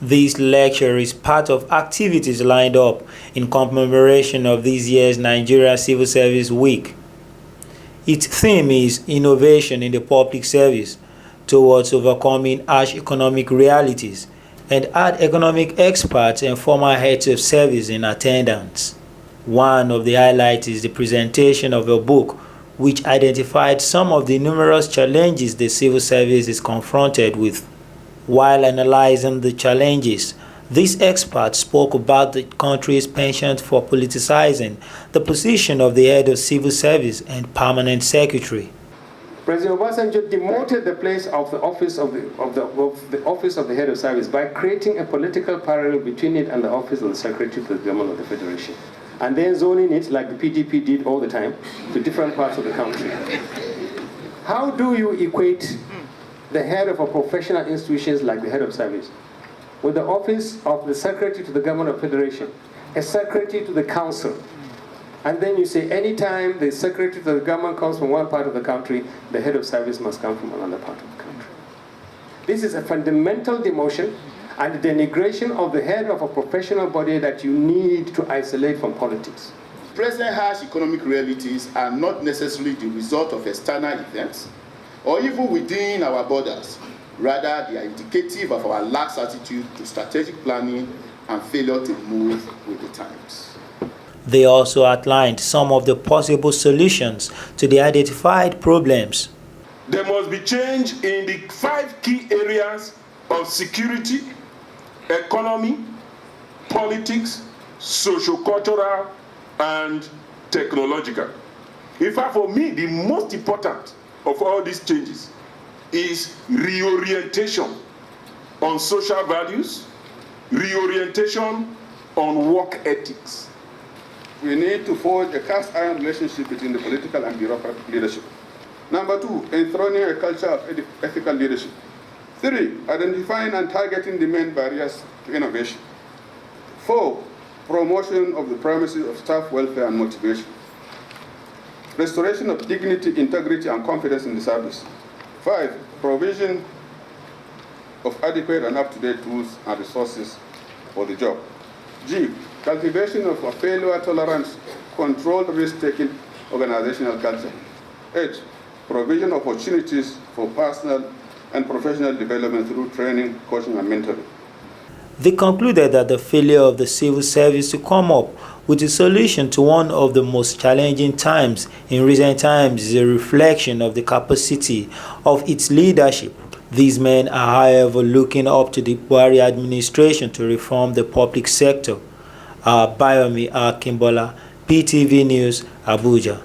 This lecture is part of activities lined up in commemoration of this year's Nigeria Civil Service Week. Its theme is Innovation in the Public Service towards overcoming harsh economic realities, and had economic experts and former heads of service in attendance. One of the highlights is the presentation of a book which identified some of the numerous challenges the civil service is confronted with. While analyzing the challenges, these experts spoke about the country's penchant for politicizing the position of the head of civil service and permanent secretary. President Obasanjo demoted the place of the office of the head of service by creating a political parallel between it and the office of the secretary to the government of the federation, and then zoning it, like the PDP did all the time, to different parts of the country. How do you equate the head of a professional institutions like the head of service with the office of the secretary to the government of federation, a secretary to the council, and then you say anytime the secretary to the government comes from one part of the country, the head of service must come from another part of the country? This is a fundamental demotion and the denigration of the head of a professional body that you need to isolate from politics. Present harsh economic realities are not necessarily the result of external events or even within our borders. Rather, they are indicative of our lax attitude to strategic planning and failure to move with the times. They also outlined some of the possible solutions to the identified problems. There must be change in the 5 key areas of security, economy, politics, socio-cultural, and technological. In fact, for me, the most important of all these changes is reorientation on social values, reorientation on work ethics. We need to forge a cast iron relationship between the political and bureaucratic leadership. Number 2, enthroning a culture of ethical leadership. 3, identifying and targeting the main barriers to innovation. 4, promotion of the premises of staff welfare and motivation. Restoration of dignity, integrity, and confidence in the service. 5, provision of adequate and up-to-date tools and resources for the job. G, cultivation of a failure tolerance, controlled risk-taking organizational culture. H, provision of opportunities for personal and professional development through training, coaching, and mentoring. They concluded that the failure of the civil service to come up with a solution to one of the most challenging times in recent times is a reflection of the capacity of its leadership. These men are, however, looking up to the Buhari administration to reform the public sector. Bayomi Akimbola, PTV News, Abuja.